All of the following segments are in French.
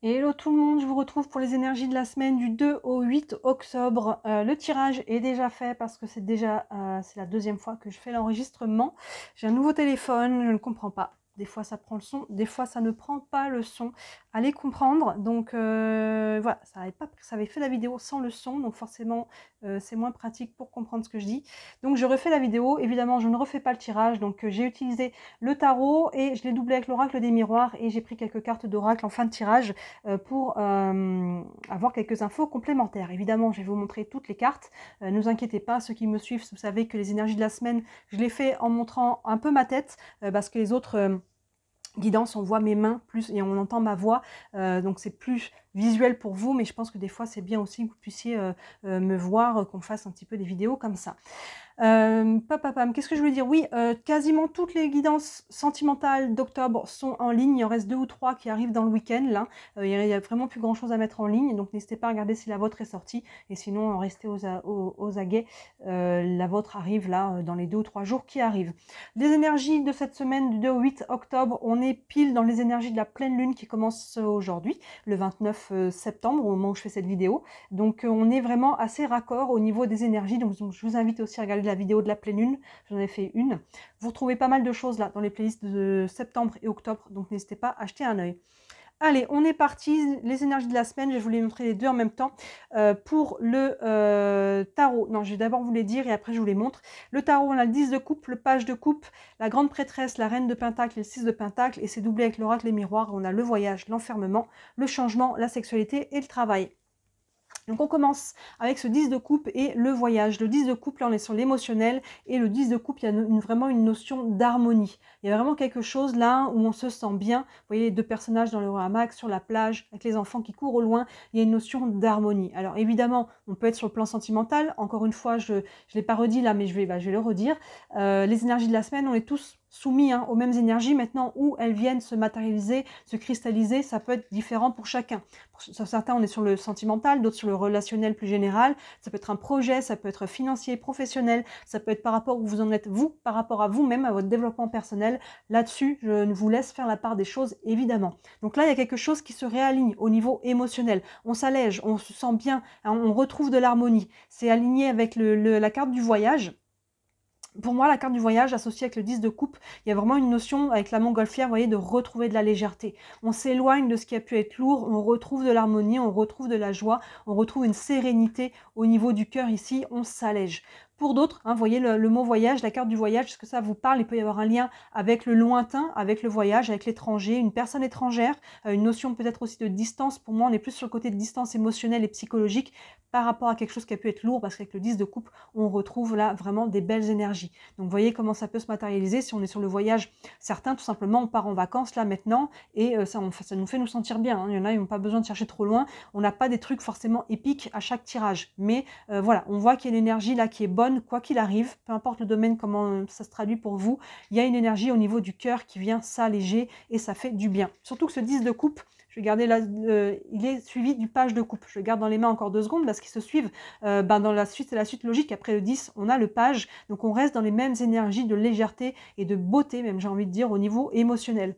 Hello tout le monde, je vous retrouve pour les énergies de la semaine du 2 au 8 octobre. Le tirage est déjà fait parce que c'est la deuxième fois que je fais l'enregistrement. J'ai un nouveau téléphone, je ne comprends pas. Des fois ça prend le son, des fois ça ne prend pas le son. Allez comprendre. Donc voilà, ça avait fait la vidéo sans le son, donc forcément c'est moins pratique pour comprendre ce que je dis. Donc je refais la vidéo, évidemment je ne refais pas le tirage, donc j'ai utilisé le tarot et je l'ai doublé avec l'oracle des miroirs et j'ai pris quelques cartes d'oracle en fin de tirage pour avoir quelques infos complémentaires. Évidemment, je vais vous montrer toutes les cartes. Ne vous inquiétez pas, ceux qui me suivent, vous savez que les énergies de la semaine, je les fais en montrant un peu ma tête, parce que les autres guidances, on voit mes mains plus et on entend ma voix, donc c'est plus visuel pour vous, mais je pense que des fois, c'est bien aussi que vous puissiez me voir, qu'on fasse un petit peu des vidéos comme ça. Qu'est-ce que je voulais dire? Oui, quasiment toutes les guidances sentimentales d'octobre sont en ligne. Il en reste 2 ou 3 qui arrivent dans le week-end là. Il y a vraiment plus grand chose à mettre en ligne, donc n'hésitez pas à regarder si la vôtre est sortie. Et sinon, restez aux aguets. La vôtre arrive là dans les 2 ou 3 jours qui arrivent. Les énergies de cette semaine du 2 au 8 octobre, on est pile dans les énergies de la pleine lune qui commence aujourd'hui, le 29 septembre, au moment où je fais cette vidéo. Donc on est vraiment assez raccord au niveau des énergies. Donc je vous invite aussi à regarder la vidéo de la pleine lune, j'en ai fait une. Vous retrouvez pas mal de choses là dans les playlists de septembre et octobre, donc n'hésitez pas à jeter un œil. Allez, on est parti, les énergies de la semaine, je vais vous les montrer les deux en même temps. Pour le tarot, non, je vais d'abord vous les dire et après je vous les montre. Le tarot, on a le 10 de coupe, le page de coupe, la grande prêtresse, la reine de pentacle et le 6 de pentacle, et c'est doublé avec l'oracle, les miroirs. On a le voyage, l'enfermement, le changement, la sexualité et le travail. Donc on commence avec ce 10 de coupe et le voyage. Le 10 de coupe, là on est sur l'émotionnel, et le 10 de coupe, il y a vraiment une notion d'harmonie. Il y a vraiment quelque chose là où on se sent bien. Vous voyez les deux personnages dans le hamac, sur la plage, avec les enfants qui courent au loin, il y a une notion d'harmonie. Alors évidemment, on peut être sur le plan sentimental. Encore une fois, je ne l'ai pas redit là, mais je vais le redire. Les énergies de la semaine, on est tous soumis aux mêmes énergies. Maintenant, où elles viennent se matérialiser, se cristalliser, ça peut être différent pour chacun. Pour certains, on est sur le sentimental, d'autres sur le relationnel plus général. Ça peut être un projet, ça peut être financier, professionnel, ça peut être par rapport où vous en êtes vous, par rapport à vous-même, à votre développement personnel. Là-dessus, je vous laisse faire la part des choses, évidemment. Donc là, il y a quelque chose qui se réaligne au niveau émotionnel. On s'allège, on se sent bien, on retrouve de l'harmonie. C'est aligné avec la carte du voyage. Pour moi, la carte du voyage associée avec le 10 de coupe, il y a vraiment une notion avec la montgolfière, vous voyez, de retrouver de la légèreté. On s'éloigne de ce qui a pu être lourd, on retrouve de l'harmonie, on retrouve de la joie, on retrouve une sérénité au niveau du cœur ici, on s'allège. Pour d'autres, vous voyez le mot voyage, la carte du voyage, est-ce que ça vous parle? Il peut y avoir un lien avec le lointain, avec le voyage, avec l'étranger, une personne étrangère, une notion peut-être aussi de distance. Pour moi, on est plus sur le côté de distance émotionnelle et psychologique par rapport à quelque chose qui a pu être lourd, parce qu'avec le 10 de coupe, on retrouve là vraiment des belles énergies. Donc vous voyez comment ça peut se matérialiser si on est sur le voyage. Certains, tout simplement, on part en vacances là maintenant et ça nous fait nous sentir bien. Il y en a, ils n'ont pas besoin de chercher trop loin. On n'a pas des trucs forcément épiques à chaque tirage. Mais voilà, on voit qu'il y a une énergie là qui est bonne, quoi qu'il arrive, peu importe le domaine, comment ça se traduit pour vous. Il y a une énergie au niveau du cœur qui vient s'alléger et ça fait du bien. Surtout que ce 10 de coupe, je vais garder là, il est suivi du page de coupe. Je le garde dans les mains encore 2 secondes parce qu'ils se suivent. Dans la suite, c'est la suite logique. Après le 10, on a le page. Donc on reste dans les mêmes énergies de légèreté et de beauté, même j'ai envie de dire, au niveau émotionnel.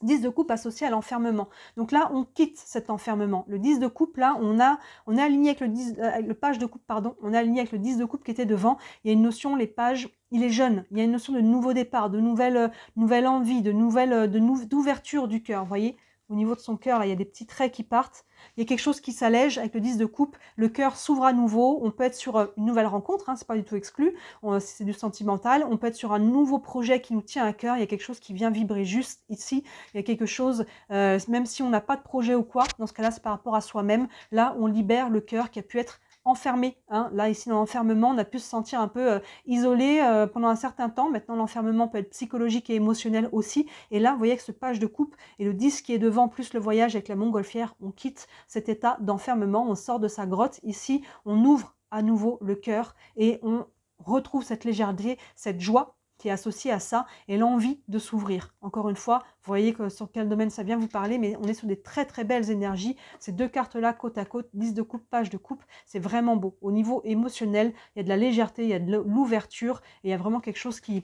10 de coupe associé à l'enfermement. Donc là, on quitte cet enfermement. Le 10 de coupe, là, on est aligné avec le page de coupe, pardon, on est aligné avec le 10 de coupe qui était devant. Il y a une notion, les pages, il est jeune. Il y a une notion de nouveau départ, de nouvelle envie, d'ouverture du cœur, vous voyez. Au niveau de son cœur, là, il y a des petits traits qui partent. Il y a quelque chose qui s'allège avec le 10 de coupe. Le cœur s'ouvre à nouveau. On peut être sur une nouvelle rencontre, c'est pas du tout exclu. Si c'est du sentimental. On peut être sur un nouveau projet qui nous tient à cœur. Il y a quelque chose qui vient vibrer juste ici. Il y a quelque chose, même si on n'a pas de projet ou quoi, dans ce cas-là, c'est par rapport à soi-même. Là, on libère le cœur qui a pu être enfermé. Là, ici, dans l'enfermement, on a pu se sentir un peu isolé pendant un certain temps. Maintenant, l'enfermement peut être psychologique et émotionnel aussi. Et là, vous voyez que ce page de coupe et le 10 qui est devant, plus le voyage avec la montgolfière, on quitte cet état d'enfermement. On sort de sa grotte. Ici, on ouvre à nouveau le cœur et on retrouve cette légèreté, cette joie qui est associée à ça et l'envie de s'ouvrir. Encore une fois, vous voyez que sur quel domaine ça vient vous parler, mais on est sur des très très belles énergies. Ces deux cartes-là, côte à côte, 10 de coupe, page de coupe, c'est vraiment beau. Au niveau émotionnel, il y a de la légèreté, il y a de l'ouverture et il y a vraiment quelque chose qui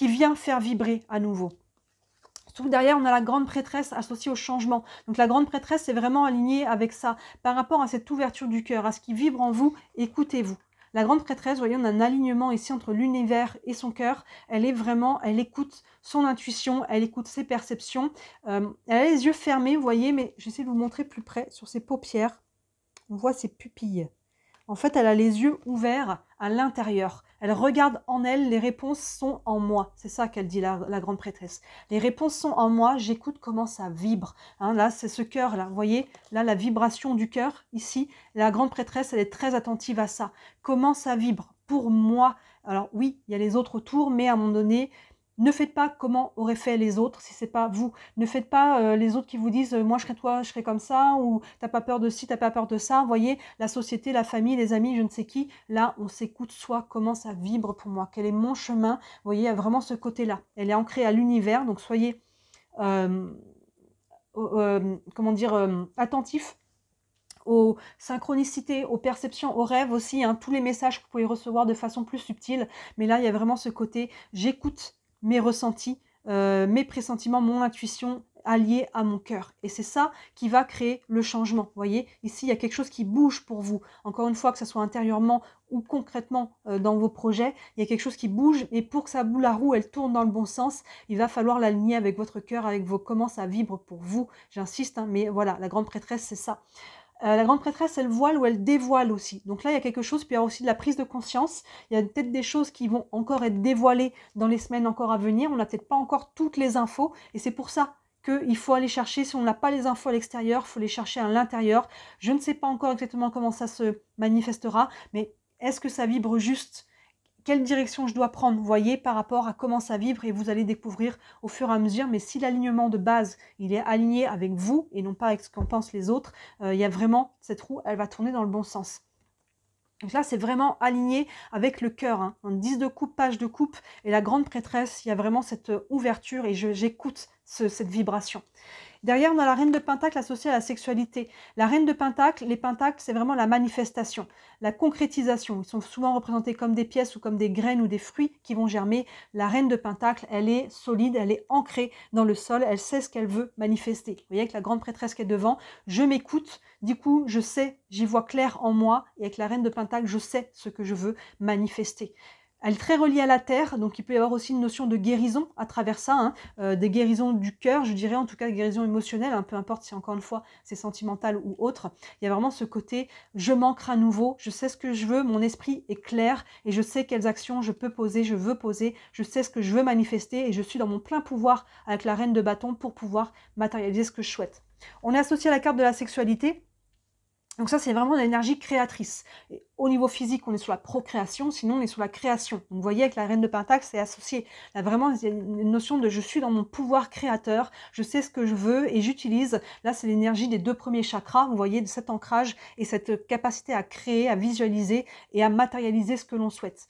vient faire vibrer à nouveau. Surtout derrière, on a la grande prêtresse associée au changement. Donc la grande prêtresse, c'est vraiment aligné avec ça. Par rapport à cette ouverture du cœur, à ce qui vibre en vous, écoutez-vous. La grande prêtresse, vous voyez, on a un alignement ici entre l'univers et son cœur. Elle est vraiment, elle écoute son intuition, elle écoute ses perceptions. Elle a les yeux fermés, vous voyez, mais j'essaie de vous montrer plus près sur ses paupières. On voit ses pupilles. En fait, elle a les yeux ouverts à l'intérieur. Elle regarde en elle, les réponses sont en moi. C'est ça qu'elle dit, la grande prêtresse. Les réponses sont en moi, j'écoute comment ça vibre. Hein, là, c'est ce cœur-là. Vous voyez, là, la vibration du cœur, ici. La grande prêtresse, elle est très attentive à ça. Comment ça vibre pour moi? Alors oui, il y a les autres autour, mais à un moment donné, ne faites pas comment auraient fait les autres si c'est pas vous. Ne faites pas les autres qui vous disent moi je serai toi, je serai comme ça, ou t'as pas peur de ci, t'as pas peur de ça. Vous voyez, la société, la famille, les amis, je ne sais qui. Là, on s'écoute soi, comment ça vibre pour moi, quel est mon chemin. Vous voyez, il y a vraiment ce côté-là. Elle est ancrée à l'univers, donc soyez comment dire attentifs aux synchronicités, aux perceptions, aux rêves aussi, hein, tous les messages que vous pouvez recevoir de façon plus subtile. Mais là, il y a vraiment ce côté, j'écoute mes ressentis, mes pressentiments, mon intuition alliée à mon cœur. Et c'est ça qui va créer le changement. Vous voyez, ici, il y a quelque chose qui bouge pour vous. Encore une fois, que ce soit intérieurement ou concrètement dans vos projets, il y a quelque chose qui bouge. Et pour que ça boule, la roue, elle tourne dans le bon sens, il va falloir l'aligner avec votre cœur, avec vos comment ça vibre pour vous. J'insiste, hein, mais voilà, la grande prêtresse, c'est ça. La grande prêtresse, elle voile ou elle dévoile aussi. Donc là, il y a quelque chose, puis il y a aussi de la prise de conscience. Il y a peut-être des choses qui vont encore être dévoilées dans les semaines encore à venir. On n'a peut-être pas encore toutes les infos. Et c'est pour ça qu'il faut aller chercher, si on n'a pas les infos à l'extérieur, il faut les chercher à l'intérieur. Je ne sais pas encore exactement comment ça se manifestera, mais est-ce que ça vibre juste ? Quelle direction je dois prendre, vous voyez, par rapport à comment ça vibre, et vous allez découvrir au fur et à mesure. Mais si l'alignement de base, il est aligné avec vous et non pas avec ce qu'en pensent les autres, il y a vraiment, cette roue, elle va tourner dans le bon sens. Donc là, c'est vraiment aligné avec le cœur, hein. 10 de coupe, page de coupe, et la grande prêtresse, il y a vraiment cette ouverture, et j'écoute cette vibration. Derrière, on a la reine de Pentacle associée à la sexualité. La reine de Pentacle, les pentacles, c'est vraiment la manifestation, la concrétisation. Ils sont souvent représentés comme des pièces ou comme des graines ou des fruits qui vont germer. La reine de Pentacle, elle est solide, elle est ancrée dans le sol, elle sait ce qu'elle veut manifester. Vous voyez, avec la grande prêtresse qui est devant, je m'écoute, du coup, je sais, j'y vois clair en moi, et avec la reine de Pentacle, je sais ce que je veux manifester. Elle est très reliée à la terre, donc il peut y avoir aussi une notion de guérison à travers ça, hein, des guérisons du cœur, je dirais, en tout cas des guérisons émotionnelles, hein, peu importe si encore une fois c'est sentimental ou autre. Il y a vraiment ce côté, je m'ancre à nouveau, je sais ce que je veux, mon esprit est clair et je sais quelles actions je peux poser, je veux poser, je sais ce que je veux manifester et je suis dans mon plein pouvoir avec la reine de bâton pour pouvoir matérialiser ce que je souhaite. On est associé à la carte de la sexualité. Donc ça, c'est vraiment l'énergie créatrice. Et au niveau physique, on est sur la procréation, sinon on est sur la création. Donc vous voyez, avec la reine de Pentacle, c'est associé. Là, vraiment, il y a une notion de je suis dans mon pouvoir créateur, je sais ce que je veux et j'utilise. Là, c'est l'énergie des 2 premiers chakras, vous voyez, de cet ancrage et cette capacité à créer, à visualiser et à matérialiser ce que l'on souhaite.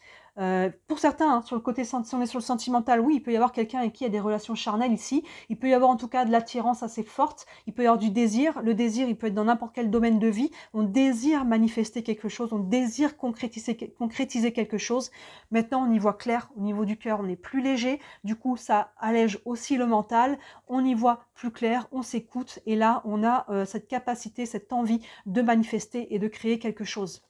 Pour certains, hein, sur le côté, si on est sur le sentimental, oui, il peut y avoir quelqu'un avec qui il y a des relations charnelles ici. Il peut y avoir en tout cas de l'attirance assez forte. Il peut y avoir du désir. Le désir, il peut être dans n'importe quel domaine de vie. On désire manifester quelque chose, on désire concrétiser quelque chose. Maintenant, on y voit clair au niveau du cœur, on est plus léger. Du coup, ça allège aussi le mental. On y voit plus clair, on s'écoute. Et là, on a cette capacité, cette envie de manifester et de créer quelque chose.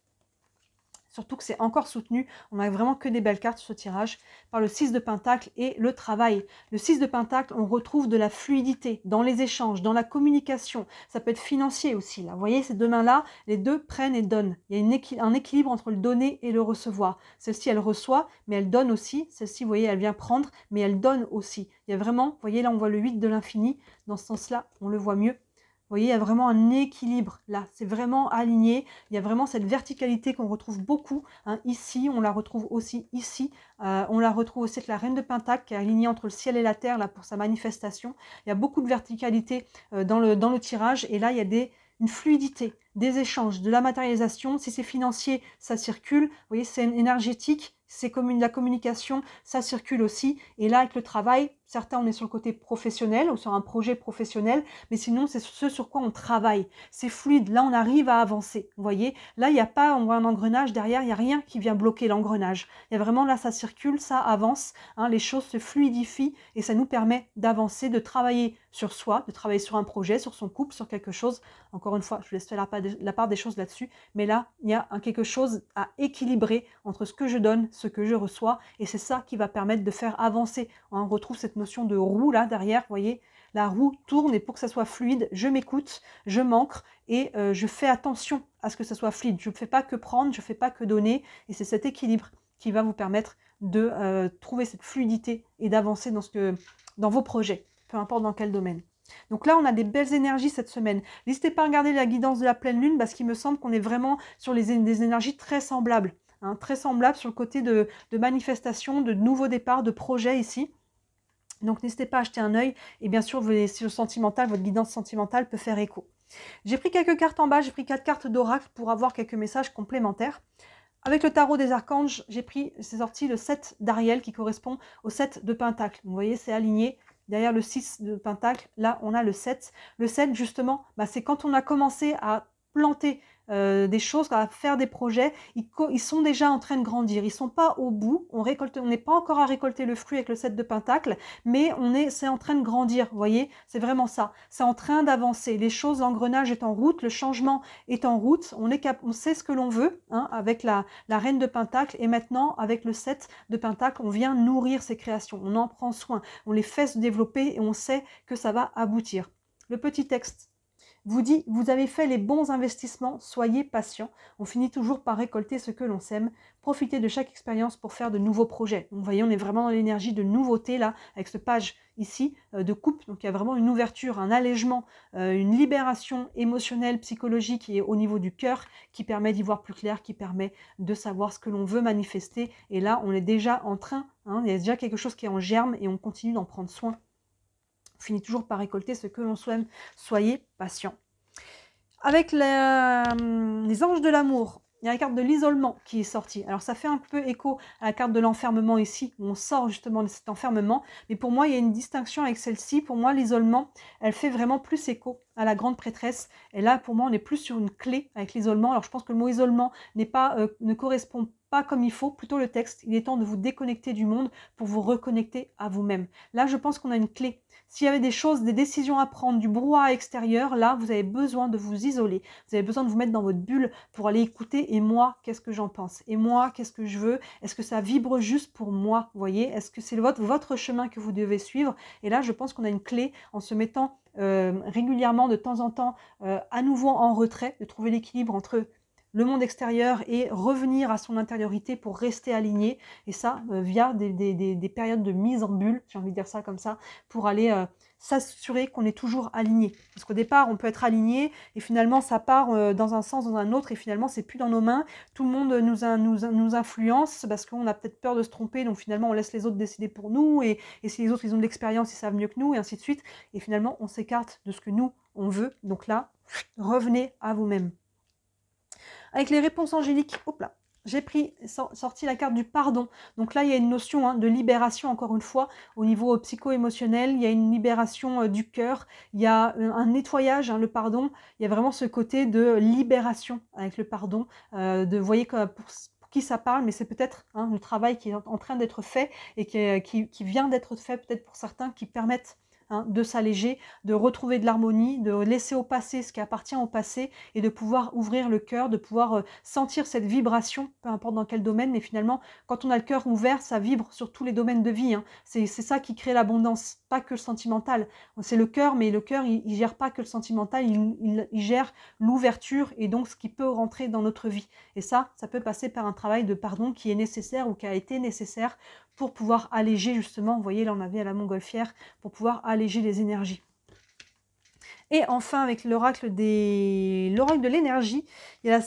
Surtout que c'est encore soutenu, on n'a vraiment que des belles cartes sur ce tirage, par le 6 de Pentacle et le travail. Le 6 de Pentacle, on retrouve de la fluidité dans les échanges, dans la communication. Ça peut être financier aussi. Là. Vous voyez, ces 2 mains-là, les 2 prennent et donnent. Il y a un équilibre entre le donner et le recevoir. Celle-ci, elle reçoit, mais elle donne aussi. Celle-ci, vous voyez, elle vient prendre, mais elle donne aussi. Il y a vraiment, vous voyez, là, on voit le 8 de l'infini. Dans ce sens-là, on le voit mieux. Vous voyez, il y a vraiment un équilibre là, c'est vraiment aligné. Il y a vraiment cette verticalité qu'on retrouve beaucoup. Hein, ici, on la retrouve aussi ici. On la retrouve aussi avec la reine de Pentacle qui est alignée entre le ciel et la terre là, pour sa manifestation. Il y a beaucoup de verticalité dans le tirage. Et là, il y a une fluidité. des échanges, de la matérialisation. Si c'est financier, ça circule. Vous voyez, c'est énergétique, c'est la communication, ça circule aussi. Et là, avec le travail, certains, on est sur le côté professionnel ou sur un projet professionnel, mais sinon, c'est ce sur quoi on travaille. C'est fluide. Là, on arrive à avancer. Vous voyez, là, il n'y a pas, on voit un engrenage derrière, il n'y a rien qui vient bloquer l'engrenage. Il y a vraiment là, ça circule, ça avance, hein, les choses se fluidifient et ça nous permet d'avancer, de travailler sur soi, de travailler sur un projet, sur son couple, sur quelque chose. Encore une fois, je vous laisse faire la part des choses là-dessus, mais là, il y a quelque chose à équilibrer entre ce que je donne, ce que je reçois, et c'est ça qui va permettre de faire avancer. On retrouve cette notion de roue là derrière, vous voyez, la roue tourne et pour que ça soit fluide, je m'écoute, je m'ancre et je fais attention à ce que ça soit fluide. Je ne fais pas que prendre, je ne fais pas que donner, et c'est cet équilibre qui va vous permettre de trouver cette fluidité et d'avancer dans vos projets, peu importe dans quel domaine. Donc là, on a des belles énergies cette semaine. N'hésitez pas à regarder la guidance de la pleine lune parce qu'il me semble qu'on est vraiment sur des énergies très semblables. Hein, très semblables sur le côté de manifestation, de nouveaux départs, de projets ici. Donc n'hésitez pas à jeter un œil. Et bien sûr, si le sentimental, votre guidance sentimentale peut faire écho. J'ai pris quelques cartes en bas, j'ai pris 4 cartes d'oracle pour avoir quelques messages complémentaires. Avec le tarot des archanges, c'est sorti le 7 d'Ariel qui correspond au 7 de Pentacle. Vous voyez, c'est aligné. Derrière le 6 de Pentacle, là, on a le 7. Le 7, justement, c'est quand on a commencé à planter des choses, à faire des projets, ils sont déjà en train de grandir. Ils ne sont pas au bout. On n'est pas encore à récolter le fruit avec le 7 de Pentacle, mais c'est en train de grandir. Vous voyez, c'est vraiment ça. C'est en train d'avancer. Les choses, l'engrenage est en route, le changement est en route. On sait ce que l'on veut, hein, avec la reine de Pentacle. Et maintenant, avec le 7 de Pentacle, on vient nourrir ces créations. On en prend soin. On les fait se développer et on sait que ça va aboutir. Le petit texte vous dit, vous avez fait les bons investissements, soyez patient. On finit toujours par récolter ce que l'on sème. Profitez de chaque expérience pour faire de nouveaux projets. Donc, vous voyez, on est vraiment dans l'énergie de nouveauté là, avec cette page ici de coupe. Donc il y a vraiment une ouverture, un allègement, une libération émotionnelle, psychologique et au niveau du cœur qui permet d'y voir plus clair, qui permet de savoir ce que l'on veut manifester. Et là, on est déjà en train, hein, il y a déjà quelque chose qui est en germe et on continue d'en prendre soin. On finit toujours par récolter ce que l'on souhaite. Soyez patient. Avec les anges de l'amour, il y a la carte de l'isolement qui est sortie. Alors ça fait un peu écho à la carte de l'enfermement ici, où on sort justement de cet enfermement. Mais pour moi, il y a une distinction avec celle-ci. Pour moi, l'isolement, elle fait vraiment plus écho à la grande prêtresse. Et là, pour moi, on est plus sur une clé avec l'isolement. Alors je pense que le mot isolement ne correspond pas comme il faut, plutôt le texte. Il est temps de vous déconnecter du monde pour vous reconnecter à vous-même. Là, je pense qu'on a une clé. S'il y avait des choses, des décisions à prendre, du brouhaha extérieur, là, vous avez besoin de vous isoler. Vous avez besoin de vous mettre dans votre bulle pour aller écouter. Et moi, qu'est-ce que j'en pense? Et moi, qu'est-ce que je veux? Est-ce que ça vibre juste pour moi? Vous voyez? Est-ce que c'est votre chemin que vous devez suivre? Et là, je pense qu'on a une clé en se mettant régulièrement, de temps en temps, à nouveau en retrait, de trouver l'équilibre entre le monde extérieur et revenir à son intériorité pour rester aligné. Et ça, via des périodes de mise en bulle, j'ai envie de dire ça comme ça, pour aller s'assurer qu'on est toujours aligné. Parce qu'au départ, on peut être aligné et finalement, ça part dans un sens, dans un autre, et finalement, c'est plus dans nos mains. Tout le monde nous influence parce qu'on a peut-être peur de se tromper, donc finalement, on laisse les autres décider pour nous, et si les autres, ils ont de l'expérience, ils savent mieux que nous, et ainsi de suite. Et finalement, on s'écarte de ce que nous, on veut. Donc là, revenez à vous-même. Avec les réponses angéliques, hop là, j'ai sorti la carte du pardon. Donc là, il y a une notion de libération, encore une fois, au niveau psycho-émotionnel. Il y a une libération du cœur. Il y a un nettoyage, le pardon. Il y a vraiment ce côté de libération avec le pardon. Vous voyez que pour qui ça parle, mais c'est peut-être le travail qui est en train d'être fait et qui vient d'être fait peut-être pour certains, qui permettent de s'alléger, de retrouver de l'harmonie, de laisser au passé ce qui appartient au passé et de pouvoir ouvrir le cœur, de pouvoir sentir cette vibration, peu importe dans quel domaine, mais finalement, quand on a le cœur ouvert, ça vibre sur tous les domaines de vie. C'est ça qui crée l'abondance, pas que le sentimental. C'est le cœur, mais le cœur, il ne gère pas que le sentimental, il gère l'ouverture et donc ce qui peut rentrer dans notre vie. Et ça peut passer par un travail de pardon qui est nécessaire ou qui a été nécessaire pour pouvoir alléger justement, vous voyez là on avait à la montgolfière, pour pouvoir alléger les énergies. Et enfin, avec l'oracle de l'énergie, il y a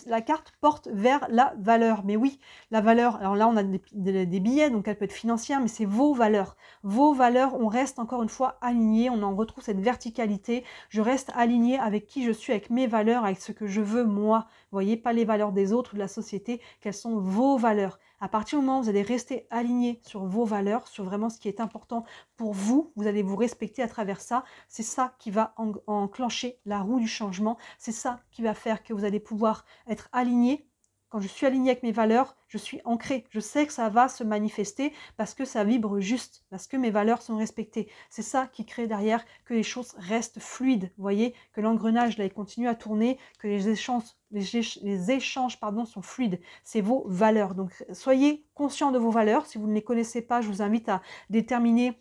la carte porte vers la valeur. Mais oui, la valeur, alors là, on a des billets, donc elle peut être financière, mais c'est vos valeurs. Vos valeurs, on reste encore une fois aligné, on en retrouve cette verticalité. Je reste aligné avec qui je suis, avec mes valeurs, avec ce que je veux moi. Vous voyez, pas les valeurs des autres ou de la société, quelles sont vos valeurs. À partir du moment où vous allez rester aligné sur vos valeurs, sur vraiment ce qui est important pour vous, vous allez vous respecter à travers ça. C'est ça qui va enclencher la roue du changement. C'est ça qui va faire que vous allez pouvoir être aligné. Quand je suis aligné avec mes valeurs, je suis ancré. Je sais que ça va se manifester parce que ça vibre juste, parce que mes valeurs sont respectées. C'est ça qui crée derrière que les choses restent fluides. Vous voyez, que l'engrenage là, il continue à tourner, que les échanges pardon, sont fluides. C'est vos valeurs. Donc, soyez conscients de vos valeurs. Si vous ne les connaissez pas, je vous invite à déterminer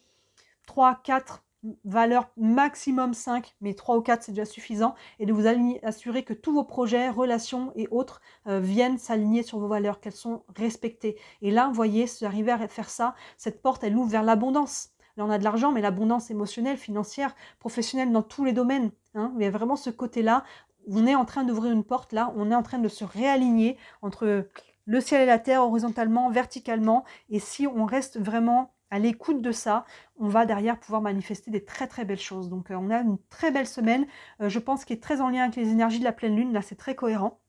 3, 4 valeurs, maximum 5, mais 3 ou 4 c'est déjà suffisant, et de vous assurer que tous vos projets, relations et autres viennent s'aligner sur vos valeurs, qu'elles sont respectées. Et là, vous voyez, si vous arrivez à faire ça, cette porte, elle ouvre vers l'abondance. Là, on a de l'argent, mais l'abondance émotionnelle, financière, professionnelle, dans tous les domaines. Hein. Il y a vraiment ce côté-là. On est en train d'ouvrir une porte, là, on est en train de se réaligner entre le ciel et la terre, horizontalement, verticalement, et si on reste vraiment à l'écoute de ça, on va derrière pouvoir manifester des très très belles choses. Donc on a une très belle semaine, je pense, qui est très en lien avec les énergies de la pleine lune. Là, c'est très cohérent.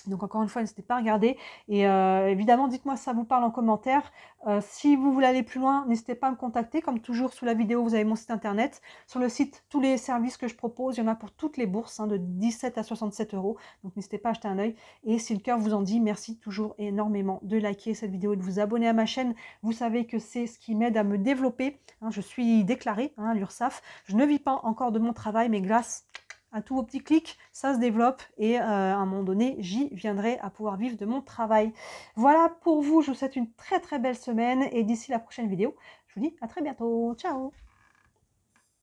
Donc encore une fois, n'hésitez pas à regarder. Et évidemment, dites-moi si ça vous parle en commentaire. Si vous voulez aller plus loin, n'hésitez pas à me contacter. Comme toujours, sous la vidéo, vous avez mon site internet. Sur le site, tous les services que je propose, il y en a pour toutes les bourses, hein, de 17 à 67 €. Donc n'hésitez pas à jeter un œil. Et si le cœur vous en dit, merci toujours énormément de liker cette vidéo et de vous abonner à ma chaîne. Vous savez que c'est ce qui m'aide à me développer. Hein, je suis déclarée à l'URSSAF. Je ne vis pas encore de mon travail, mais grâce à tous vos petits clics, ça se développe et à un moment donné, j'y viendrai à pouvoir vivre de mon travail. Voilà pour vous, je vous souhaite une très très belle semaine et d'ici la prochaine vidéo, je vous dis à très bientôt. Ciao!